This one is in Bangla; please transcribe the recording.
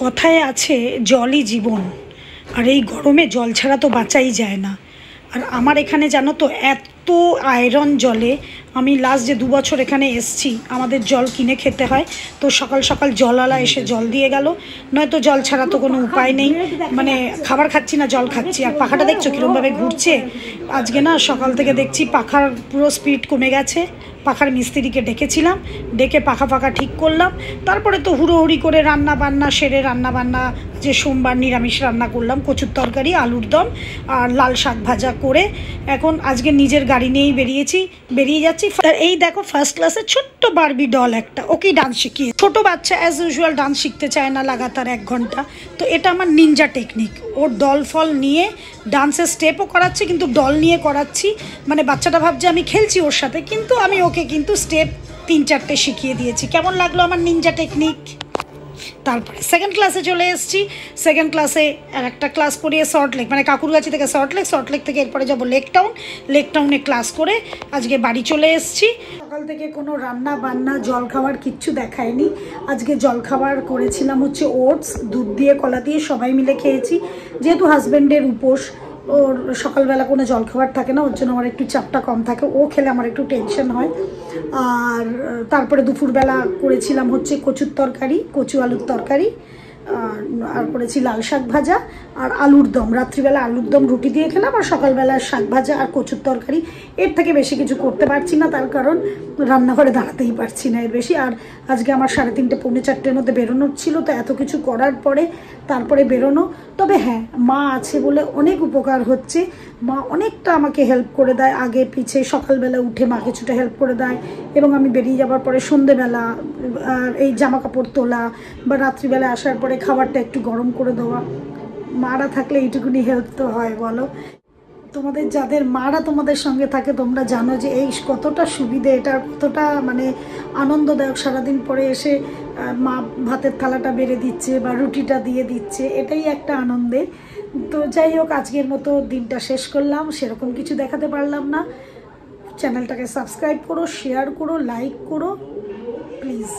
কথায় আছে জলই জীবন, আর এই গরমে জল ছাড়া তো বাঁচাই যায় না। আর আমার এখানে জানো তো এত আয়রন জলে, আমি লাস্ট যে 2 বছর এখানে এসছি আমাদের জল কিনে খেতে হয়। তো সকাল সকাল জলওয়ালা এসে জল দিয়ে গেল, নয়তো জল ছাড়া তো কোনো উপায় নেই। মানে খাবার খাচ্ছি না, জল খাচ্ছি। আর পাখাটা দেখছো কীরকমভাবে ঘুরছে। আজকে না সকাল থেকে দেখছি পাখার পুরো স্পিড কমে গেছে। পাখার মিস্ত্রিকে ডেকেছিলাম, ডেকে পাখা ফাঁকা ঠিক করলাম। তারপরে তো হুড়োহুড়ি করে রান্না বান্না সেরে, রান্না বান্না যে সোমবার নিরামিষ রান্না করলাম, কচুর তরকারি, আলুর দম আর লাল শাক ভাজা করে এখন আজকে নিজের গাড়ি নিয়েই বেরিয়ে যাচ্ছি। এই দেখো ফার্স্ট ক্লাসে ছোট্ট বারবি ডল একটা, ওকেই ডান্স শিখিয়ে। ছোট বাচ্চা অ্যাজ ইউজুয়াল ডান্স শিখতে চায় না লাগাতার 1 ঘন্টা। তো এটা আমার নিনজা টেকনিক। ওর ডল ফল নিয়ে ডান্সের স্টেপও করাচ্ছি, কিন্তু ডল নিয়ে করাচ্ছি। মানে বাচ্চাটা ভাবছে আমি খেলছি ওর সাথে, কিন্তু আমি ওকে কিন্তু স্টেপ 3-4টে শিখিয়ে দিয়েছি। কেমন লাগলো আমার নিনজা টেকনিক? তারপরে সেকেন্ড ক্লাসে চলে এসেছি। সেকেন্ড ক্লাসে একটা ক্লাস করিয়ে সল্টলেক, মানে কাকুরগাছি থেকে সল্টলেক থেকে এরপরে যাবো লেকটাউনে ক্লাস করে আজকে বাড়ি চলে এসেছি। সকাল থেকে কোনো রান্না বান্না জল খাবার কিচ্ছু দেখায়নি। আজকে জল খাবার করেছিলাম হচ্ছে ওটস, দুধ দিয়ে কলা দিয়ে সবাই মিলে খেয়েছি। যেহেতু হাজব্যান্ডের উপোস, ওর সকালবেলা কোনো জলখাবার থাকে না, ওর জন্য আমার একটু চাপটা কম থাকে। ও খেলে আমার একটু টেনশন হয়। আর তারপরে দুপুরবেলা করেছিলাম হচ্ছে কচুর তরকারি, কচু আলুর তরকারি, আর করেছি লাল শাক ভাজা আর আলুর দম। রাত্রিবেলা আলুর দম রুটি দিয়ে খেলাম, আর সকালবেলা শাক ভাজা আর কচুর তরকারি। এর থেকে বেশি কিছু করতে পারছি না, তার কারণ রান্নাঘরে দাঁড়াতেই পারছি না এর বেশি। আর আজকে আমার 3:30 পৌনে 4টের মধ্যে বেরোনোর ছিল, তো এত কিছু করার পরে তারপরে বেরোনো। তবে হ্যাঁ, মা আছে বলে অনেক উপকার হচ্ছে। মা অনেকটা আমাকে হেল্প করে দেয়, আগে পিছে সকালবেলা উঠে মা কিছুটা হেল্প করে দেয়, এবং আমি বেরিয়ে যাবার পরে সন্ধেবেলা এই জামা কাপড় তোলা বা রাত্রিবেলা আসার পরে খাবারটা একটু গরম করে দেওয়া। মারা থাকলে এইটুকুনি হেল্প তো হয় বলো। তোমাদের যাদের মারা তোমাদের সঙ্গে থাকে তোমরা জানো যে এই কতটা সুবিধে, এটা কতটা মানে আনন্দদায়ক। সারাদিন পরে এসে মা ভাতের থালাটা বেড়ে দিচ্ছে বা রুটিটা দিয়ে দিচ্ছে, এটাই একটা আনন্দের। তো যাই হোক, আজকের মতো দিনটা শেষ করলাম, সেরকম কিছু দেখাতে পারলাম না। চ্যানেলটাকে সাবস্ক্রাইব করো, শেয়ার করো, লাইক করো প্লিজ।